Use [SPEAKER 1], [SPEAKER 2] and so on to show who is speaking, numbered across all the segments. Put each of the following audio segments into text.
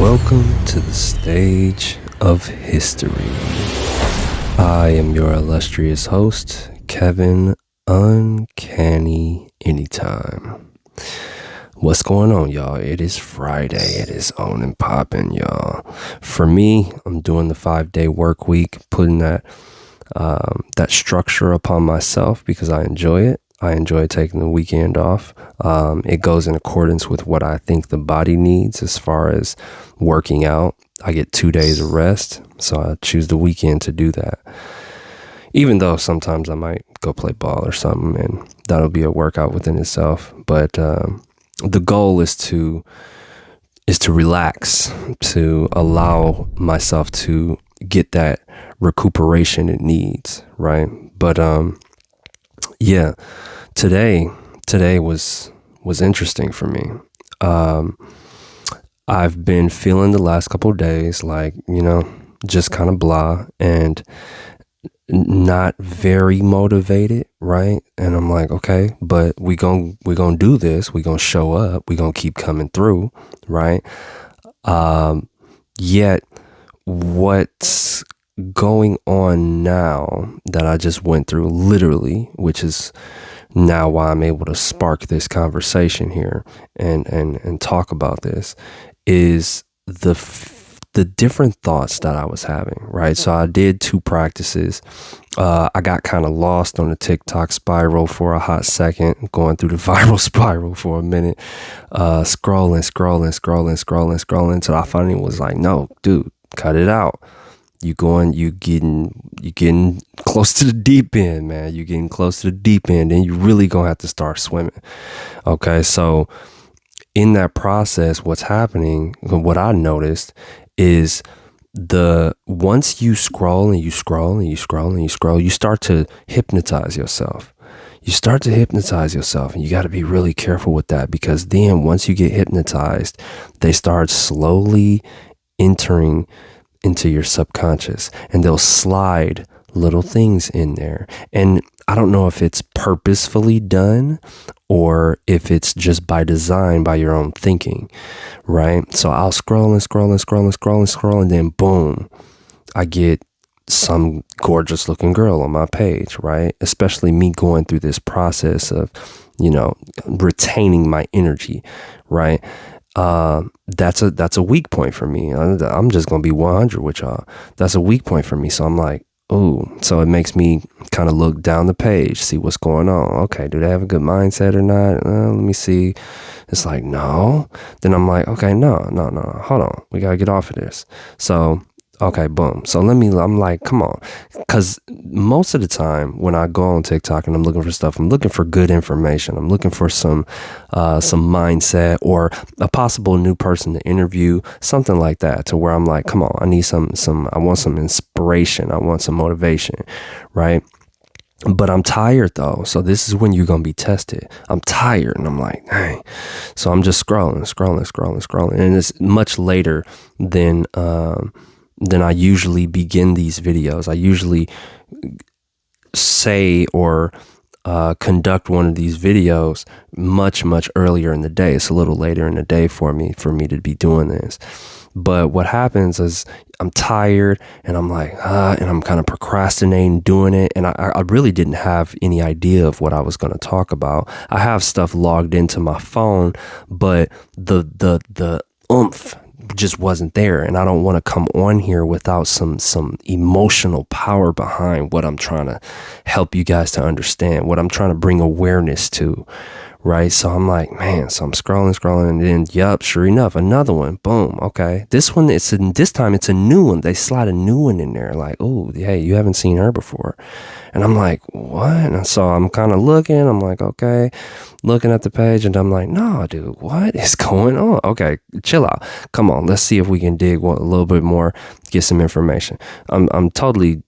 [SPEAKER 1] Welcome to the stage of history. I am your illustrious host, Kevin Uncanny Anytime. What's going on, y'all? It is Friday. It is on and popping, y'all. For me, I'm doing the 5-day work week, putting that structure upon myself because I enjoy it. I enjoy taking the weekend off. It goes in accordance with what I think the body needs as far as working out. I get 2 days of rest, so I choose the weekend to do that. Even though sometimes I might go play ball or something, and that'll be a workout within itself. But the goal is to relax, to allow myself to get that recuperation it needs, right? But yeah, today was interesting for me. I've been feeling the last couple of days like, just kind of blah and not very motivated, right? And I'm like, okay, but we're gonna do this. We're gonna show up. We're gonna keep coming through, right? Yet what's going on now that I just went through literally, which is now why I'm able to spark this conversation here and talk about this, is the different thoughts that I was having, right? So I did 2 practices. I got kind of lost on the TikTok spiral for a hot second, going through the viral spiral for a minute, scrolling until I finally was like, no, dude, cut it out. You getting close to the deep end, man. You getting close to the deep end, and you really gonna have to start swimming. Okay, so in that process, what's happening, what I noticed is once you scroll and you scroll and you scroll and you scroll, you start to hypnotize yourself. You start to hypnotize yourself, and you got to be really careful with that, because then once you get hypnotized, they start slowly entering into your subconscious, and they'll slide little things in there. And I don't know if it's purposefully done or if it's just by design, by your own thinking, right? So I'll scroll, and then boom, I get some gorgeous looking girl on my page, right? Especially me going through this process of, retaining my energy, right? That's a weak point for me. I'm just going to be 100 with y'all. That's a weak point for me. So I'm like, oh, so it makes me kind of look down the page, see what's going on. Okay, do they have a good mindset or not? Let me see. It's like, no. Then I'm like, okay, no, hold on. We got to get off of this. So, okay, boom. So I'm like, come on. Because most of the time when I go on TikTok and I'm looking for stuff, I'm looking for good information. I'm looking for some mindset or a possible new person to interview, something like that, to where I'm like, come on, I need I want some inspiration. I want some motivation, right? But I'm tired though. So this is when you're going to be tested. I'm tired, and I'm like, dang. So I'm just scrolling. And it's much later than I usually begin these videos. I usually say or conduct one of these videos much earlier in the day. It's a little later in the day for me to be doing this. But what happens is I'm tired, and I'm like, and I'm kind of procrastinating doing it. And I really didn't have any idea of what I was going to talk about. I have stuff logged into my phone, but the oomph just wasn't there. And I don't want to come on here without some emotional power behind what I'm trying to help you guys to understand, what I'm trying to bring awareness to, right? So I'm like, man, so I'm scrolling, and then, yup, sure enough, another one, boom, okay. This time it's a new one. They slide a new one in there, like, oh, hey, you haven't seen her before. And I'm like, what? And so I'm kind of looking, I'm like, okay, looking at the page, and I'm like, no, dude, what is going on? Okay, chill out. Come on, let's see if we can dig a little bit more, get some information. I'm totally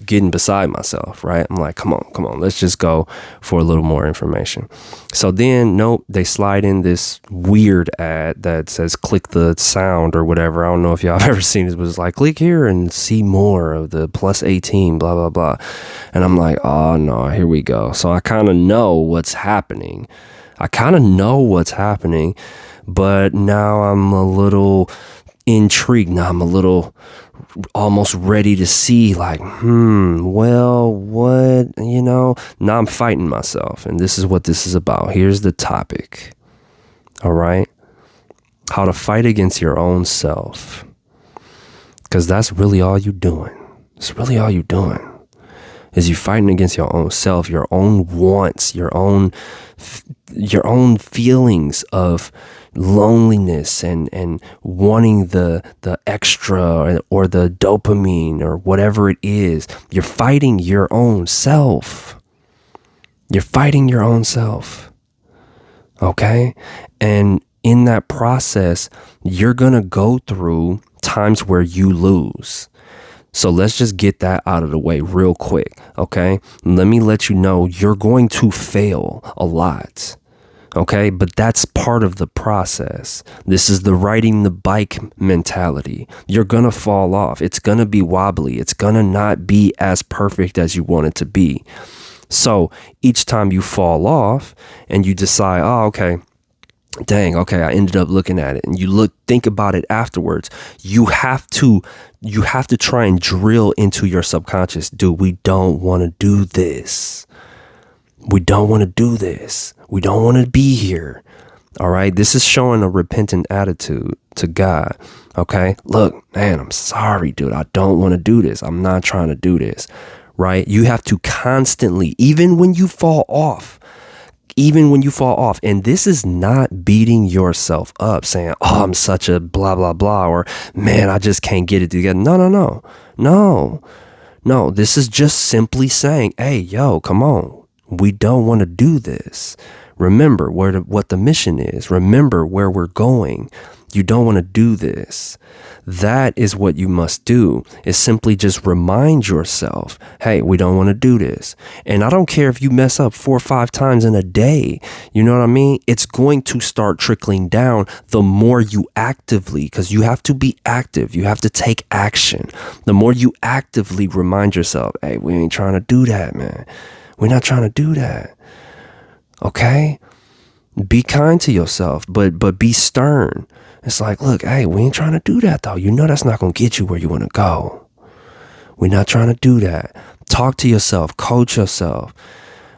[SPEAKER 1] getting beside myself, right? I'm like, come on, let's just go for a little more information. So then, nope, they slide in this weird ad that says click the sound or whatever. I don't know if y'all have ever seen it, but it's like, click here and see more of the plus 18, blah, blah, blah. And I'm like, oh no, here we go. So I kind of know what's happening. But now I'm a little intrigued. Now I'm a little almost ready to see like, well, what, now I'm fighting myself. And this is what this is about. Here's the topic. All right. How to fight against your own self. Because that's really all you're doing. It's really all you're doing is you fighting against your own self, your own wants, your own feelings of loneliness and wanting the extra or the dopamine or whatever it is. You're fighting your own self. You're fighting your own self. Okay? And in that process, you're going to go through times where you lose. So let's just get that out of the way real quick, okay? Let me let you know you're going to fail a lot, okay? But that's part of the process. This is the riding the bike mentality. You're going to fall off. It's going to be wobbly. It's going to not be as perfect as you want it to be. So each time you fall off and you decide, oh, okay, dang, okay, I ended up looking at it, and you think about it afterwards. You have to try and drill into your subconscious, dude, we don't want to do this. We don't want to do this. We don't want to be here. All right. This is showing a repentant attitude to God. Okay. Look, man, I'm sorry, dude. I don't want to do this. I'm not trying to do this. Right. You have to constantly, even when you fall off, and this is not beating yourself up saying, oh, I'm such a blah, blah, blah, or man, I just can't get it together. No. This is just simply saying, hey, yo, come on. We don't want to do this. Remember what the mission is. Remember where we're going. You don't want to do this. That is what you must do, is simply just remind yourself, hey, we don't want to do this. And I don't care if you mess up 4 or 5 times in a day. You know what I mean? It's going to start trickling down the more you actively, because you have to be active. You have to take action. The more you actively remind yourself, hey, we ain't trying to do that, man. We're not trying to do that. Okay? Be kind to yourself, but be stern. It's like, look, hey, we ain't trying to do that, though. You know that's not going to get you where you want to go. We're not trying to do that. Talk to yourself. Coach yourself.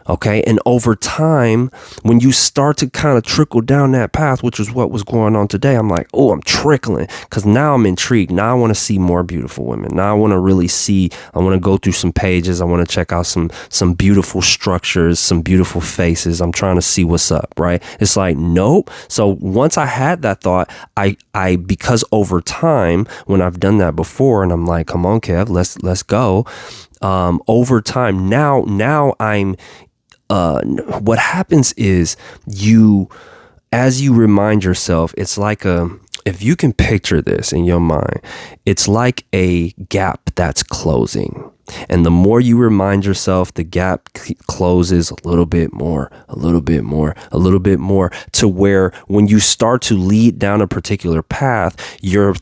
[SPEAKER 1] Okay. And over time, when you start to kind of trickle down that path, which is what was going on today, I'm like, oh, I'm trickling, because now I'm intrigued. Now I want to see more beautiful women. Now I want to really see, I want to go through some pages. I want to check out some beautiful structures, some beautiful faces. I'm trying to see what's up. Right. It's like, nope. So once I had that thought, I because over time, when I've done that before and I'm like, come on, Kev, let's go. Over time, now I'm, what happens is as you remind yourself, it's like if you can picture this in your mind, it's like a gap that's closing. And the more you remind yourself, the gap closes a little bit more, to where when you start to lead down a particular path, your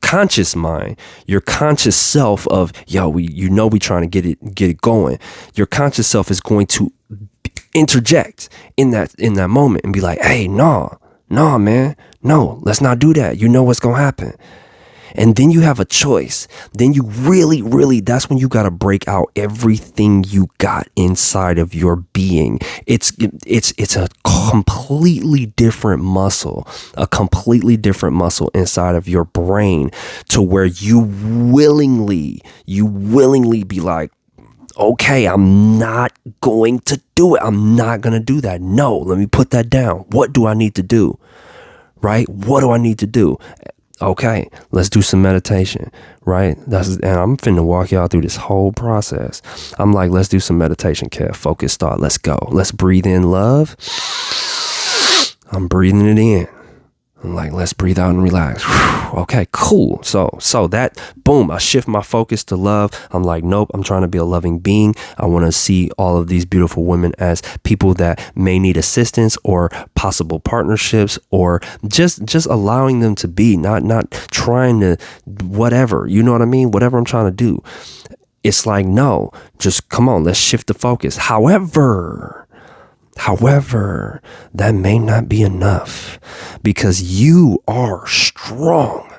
[SPEAKER 1] conscious mind, your conscious self of, yo, we trying to get it going. Your conscious self is going to interject in that moment and be like, hey, no, man, no, let's not do that. You know what's going to happen. And then you have a choice. Then you really, that's when you got to break out everything you got inside of your being. It's a completely different muscle inside of your brain, to where you willingly be like, okay, I'm not going to do it. I'm not going to do that. No, let me put that down. What do I need to do? Right? What do I need to do? Okay, let's do some meditation, right? And I'm finna walk y'all through this whole process. I'm like, let's do some meditation, Kev. Focus thought. Let's go. Let's breathe in love. I'm breathing it in. I'm like, let's breathe out and relax. Okay, cool. So that, boom, I shift my focus to love. I'm like, nope, I'm trying to be a loving being. I want to see all of these beautiful women as people that may need assistance or possible partnerships, or just allowing them to be, not trying to whatever, you know what I mean? Whatever I'm trying to do. It's like, no, just come on, let's shift the focus. However, that may not be enough, because you are strong.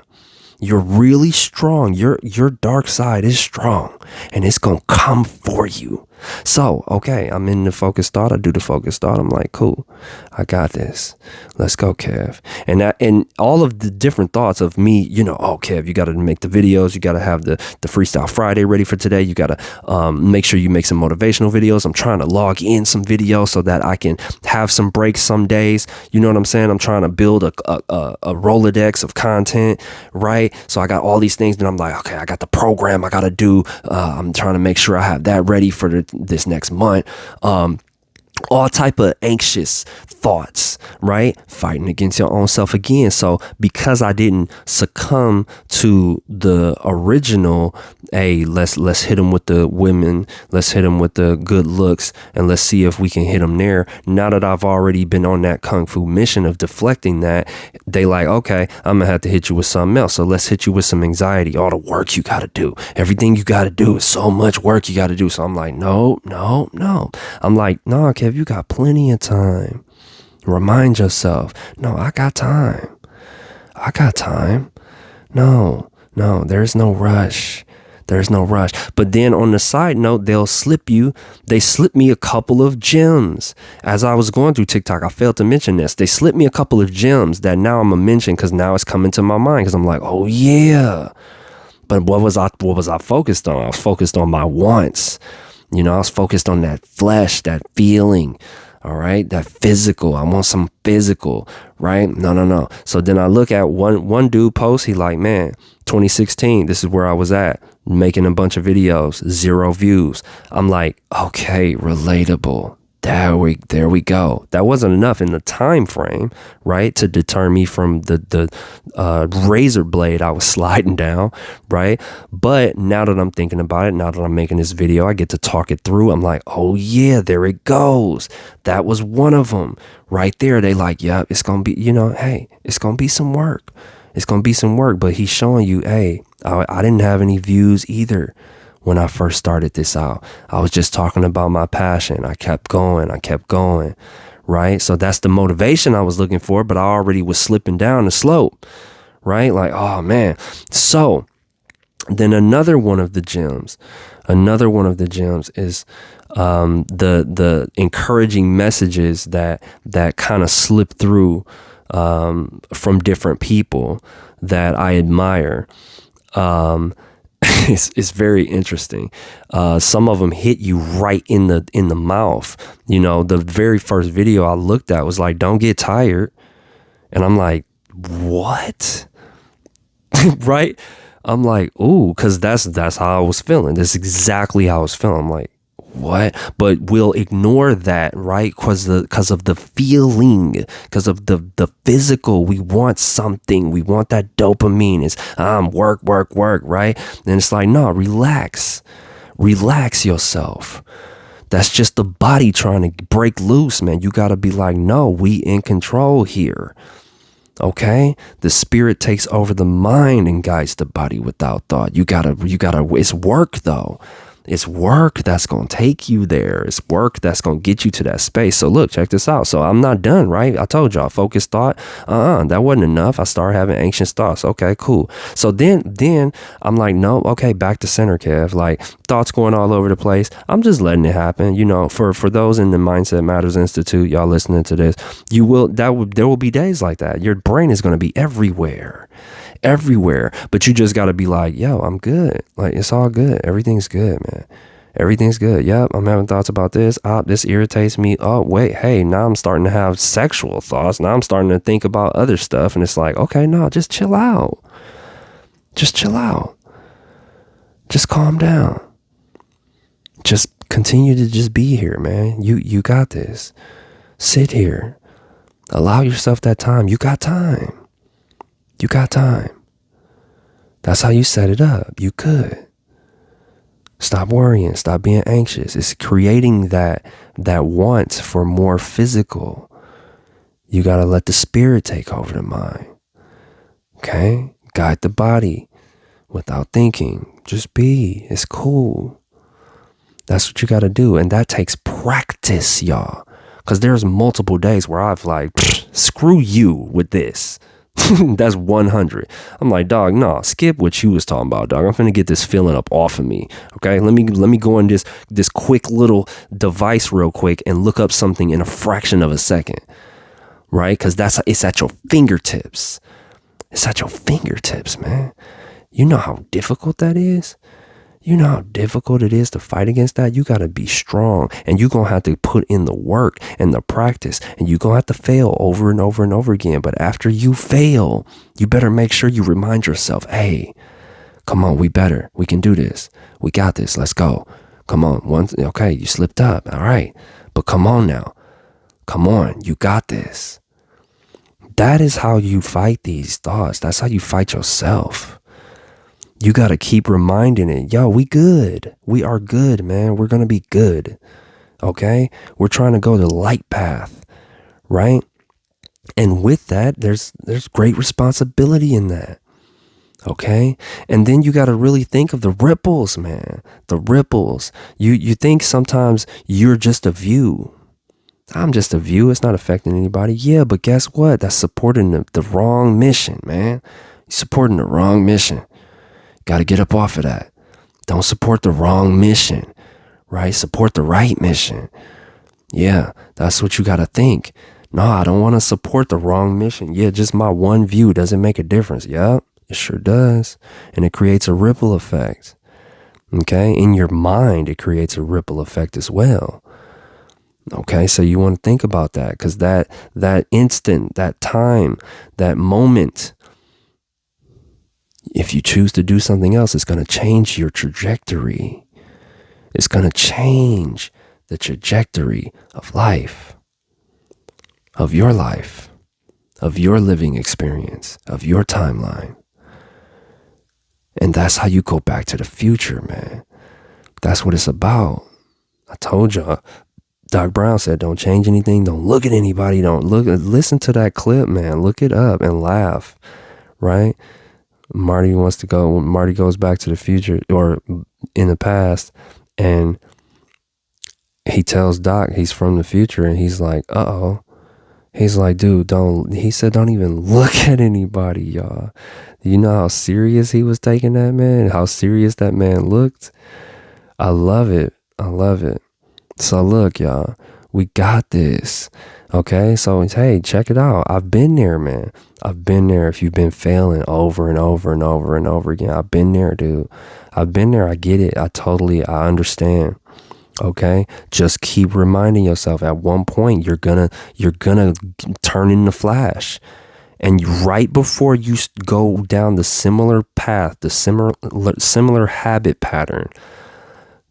[SPEAKER 1] You're really strong. Your dark side is strong, and it's going to come for you. So, okay, I'm in the focused thought. I do the focused thought. I'm like, cool, I got this. Let's go, Kev. And all of the different thoughts of me, oh, Kev, you got to make the videos. You got to have the Freestyle Friday ready for today. You got to make sure you make some motivational videos. I'm trying to log in some videos so that I can have some breaks some days. You know what I'm saying? I'm trying to build a Rolodex of content, right? So I got all these things, and I'm like, okay, I got the program I got to do. I'm trying to make sure I have that ready for this next month. All type of anxious thoughts, right? Fighting against your own self again. So because I didn't succumb to the original, hey, let's hit them with the women, let's hit them with the good looks, and let's see if we can hit them there. Now that I've already been on that kung fu mission of deflecting that, they like, okay, I'm gonna have to hit you with something else. So let's hit you with some anxiety, all the work you gotta do. Everything you gotta do is so much work you gotta do. So I'm like, no. I'm like, no, Kev, you got plenty of time. Remind yourself, no, I got time. No, there's no rush. But then on the side note, they slip me a couple of gems. As I was going through TikTok, I failed to mention this. They slipped me a couple of gems that now I'm gonna mention because now it's coming to my mind because I'm like, oh yeah. But what was I focused on? I was focused on my wants. I was focused on that flesh, that feeling. All right. That physical. I want some physical, right? No. So then I look at one dude post. He like, man, 2016, this is where I was at, making a bunch of videos, 0 views. I'm like, okay, relatable. There we go. That wasn't enough in the time frame, right, to deter me from the razor blade I was sliding down, right? But now that I'm thinking about it, now that I'm making this video, I get to talk it through. I'm like, oh yeah, there it goes. That was one of them right there. They like, yeah, it's gonna be, hey, it's gonna be some work. But he's showing you, hey, I didn't have any views either. When I first started this out, I was just talking about my passion. I kept going, right? So that's the motivation I was looking for, but I already was slipping down the slope, right? Like, oh man. So then another one of the gems is the encouraging messages that kind of slip through from different people that I admire. It's very interesting. Some of them hit you right in the mouth. The very first video I looked at was like, don't get tired. And I'm like, what? Right? I'm like, ooh, because that's how I was feeling. That's exactly how I was feeling. I'm like, what? But we'll ignore that, right? Because of the feeling, because of the physical. We want something. We want that dopamine. It's work, right? And it's like, no, relax yourself. That's just the body trying to break loose, man. You got to be like, no, we in control here. Okay, the spirit takes over the mind and guides the body without thought. You gotta, it's work though. It's work that's going to take you there. It's work that's going to get you to that space. So look, check this out. So I'm not done, right? I told y'all, focused thought. That wasn't enough. I started having anxious thoughts. Okay, cool. So then I'm like, no, okay, back to center, Kev. Like thoughts going all over the place. I'm just letting it happen. For those in the Mindset Matters Institute, y'all listening to this, there will be days like that. Your brain is going to be everywhere, but you just got to be like, yo, I'm good. Like, it's all good. Everything's good, man. Everything's good. Yep, I'm having thoughts about this. This irritates me. Oh, wait, hey, now I'm starting to have sexual thoughts. Now I'm starting to think about other stuff. And it's like, okay, no, just chill out. Just calm down. Just continue to just be here, man. You got this. Sit here. Allow yourself that time. You got time. That's how you set it up. You could. Stop worrying. Stop being anxious. It's creating that want for more physical. You got to let the spirit take over the mind. Okay? Guide the body without thinking. Just be. It's cool. That's what you got to do. And that takes practice, y'all. Because there's multiple days where I've like, screw you with this. That's 100. I'm like, dog, no, skip what you was talking about, dog. I'm finna get this feeling up off of me. Okay, let me go on this quick little device real quick and look up something in a fraction of a second, right? Because it's at your fingertips. It's at your fingertips, man. You know how difficult that is. You know how difficult it is to fight against that? You got to be strong, and you're going to have to put in the work and the practice, and you're going to have to fail over and over and over again. But after you fail, you better make sure you remind yourself, hey, come on, we can do this. We got this. Let's go. Come on. Okay, you slipped up. All right. But come on now. Come on. You got this. That is how you fight these thoughts. That's how you fight yourself. You got to keep reminding it, yo, we good. We are good, man. We're going to be good. Okay. We're trying to go the light path, right? And with that, there's great responsibility in that. Okay. And then you got to really think of the ripples, man. The ripples. You think sometimes you're just a view. I'm just a view. It's not affecting anybody. Yeah, but guess what? That's supporting the wrong mission, man. You're supporting the wrong mission. Got to get up off of that. Don't support the wrong mission, right? Support the right mission. Yeah, that's what you got to think. No, I don't want to support the wrong mission. Yeah, just my one view doesn't make a difference. Yep, it sure does. And it creates a ripple effect. Okay, in your mind, it creates a ripple effect as well. Okay, so you want to think about that, because that instant, that time, that moment, if you choose to do something else, it's going to change your trajectory. It's going to change the trajectory of life, of your living experience, of your timeline. And that's how you go back to the future, man. That's what it's about. I told y'all, Doc Brown said, don't change anything. Don't look at anybody. Listen to that clip, man. Look it up and laugh, right? Marty goes back to the future or in the past, and he tells Doc he's from the future, and he's like, uh-oh. He's like, dude, don't even look at anybody, y'all. You know how serious he was taking that, man? How serious that man looked? I love it. So look, y'all, we got this. Okay, so hey, check it out. I've been there, man. I've been there. If you've been failing over and over and over and over again, I've been there, dude. I've been there. I get it. I understand. Okay, just keep reminding yourself. At one point, you're gonna turn into Flash, and right before you go down the similar path, the similar habit pattern,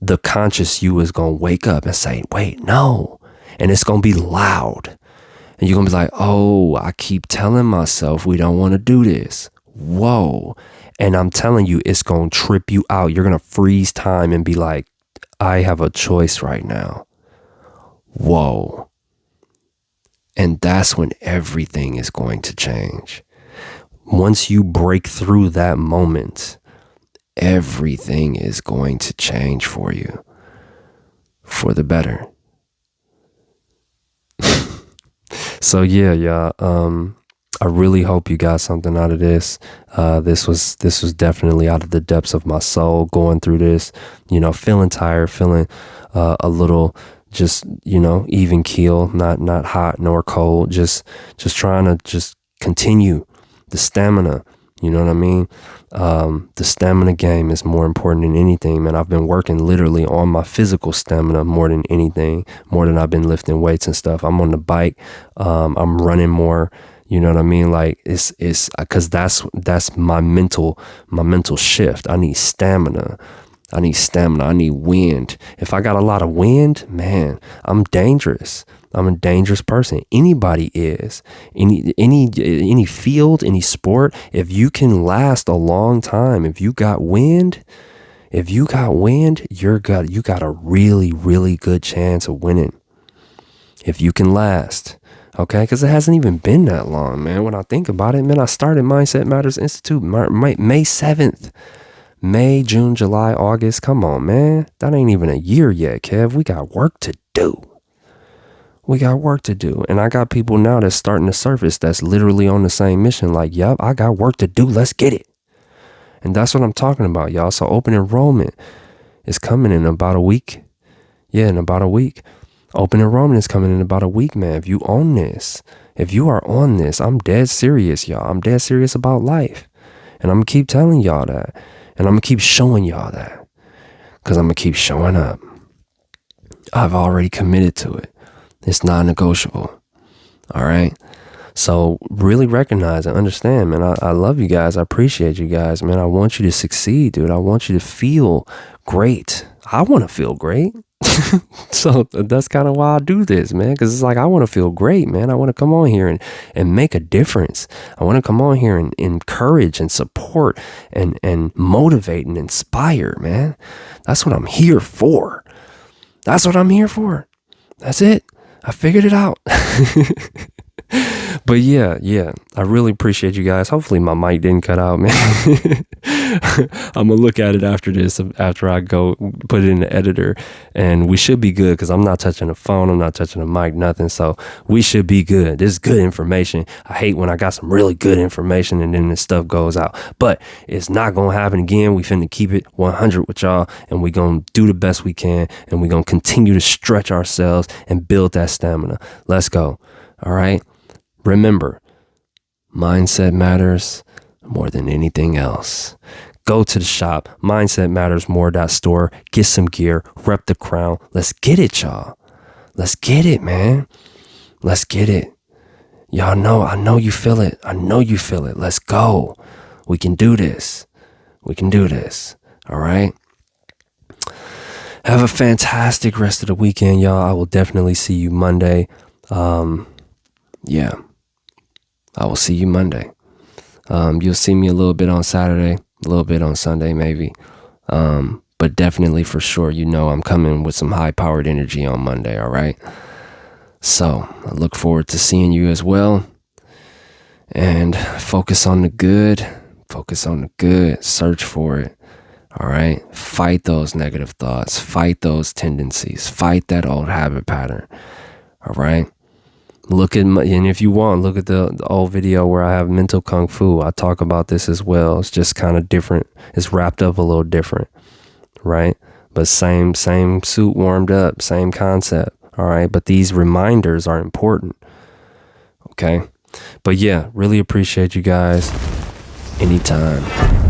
[SPEAKER 1] the conscious you is gonna wake up and say, "Wait, no." And it's going to be loud. And you're going to be like, oh, I keep telling myself we don't want to do this. Whoa. And I'm telling you, it's going to trip you out. You're going to freeze time and be like, I have a choice right now. Whoa. And that's when everything is going to change. Once you break through that moment, everything is going to change for you for the better. So yeah, y'all. I really hope you got something out of this. This was definitely out of the depths of my soul going through this. Feeling tired, feeling a little just even keel, not hot nor cold. Just trying to just continue the stamina. You know what I mean? The stamina game is more important than anything, man. I've been working literally on my physical stamina more than anything, more than I've been lifting weights and stuff. I'm on the bike. I'm running more. You know what I mean? Like it's because that's my mental shift. I need stamina. I need wind. If I got a lot of wind, man, I'm dangerous. I'm a dangerous person. Anybody is. Any field, any sport, if you can last a long time, if you got wind, you got a really, really good chance of winning. If you can last. Okay, because it hasn't even been that long, man. When I think about it, man, I started Mindset Matters Institute May 7th. May, June, July, August. Come on, man. That ain't even a year yet, Kev. We got work to do. We got work to do. And I got people now that's starting to surface that's literally on the same mission. Like, yep, I got work to do. Let's get it. And that's what I'm talking about, y'all. So open enrollment is coming in about a week. Yeah, in about a week. Open enrollment is coming in about a week, man. If you own this, if you are on this, I'm dead serious, y'all. I'm dead serious about life. And I'm going to keep telling y'all that. And I'm going to keep showing y'all that. Because I'm going to keep showing up. I've already committed to it. It's non-negotiable. All right. So really recognize and understand, man. I love you guys. I appreciate you guys, man. I want you to succeed, dude. I want you to feel great. I want to feel great. So that's kind of why I do this, man. Because it's like, I want to feel great, man. I want to come on here and make a difference. I want to come on here and encourage and support and motivate and inspire, man. That's what I'm here for. That's what I'm here for. That's it. I figured it out. But yeah, I really appreciate you guys. Hopefully my mic didn't cut out, man. I'm gonna look at it after this, after I go put it in the editor, and we should be good because I'm not touching the phone, I'm not touching the mic, nothing. So we should be good. This is good information. I hate when I got some really good information and then this stuff goes out, but it's not gonna happen again. We finna keep it 100 with y'all, and we gonna do the best we can, and we gonna continue to stretch ourselves and build that stamina. Let's go. All right. Remember, mindset matters more than anything else. Go to the shop, mindsetmattersmore.store, get some gear, rep the crown. Let's get it, y'all. Let's get it, man. Let's get it. Y'all know, I know you feel it. I know you feel it. Let's go. We can do this. We can do this. All right. Have a fantastic rest of the weekend, y'all. I will definitely see you Monday. Yeah. I will see you Monday. You'll see me a little bit on Saturday, a little bit on Sunday, maybe. But definitely for sure, I'm coming with some high-powered energy on Monday, all right? So I look forward to seeing you as well. And focus on the good. Focus on the good. Search for it, all right? Fight those negative thoughts. Fight those tendencies. Fight that old habit pattern, all right? And if you want, look at the old video where I have mental kung fu. I talk about this as well. It's just kind of different. It's wrapped up a little different, right? But same suit warmed up, same concept, all right? But these reminders are important, okay? But yeah, really appreciate you guys. Anytime.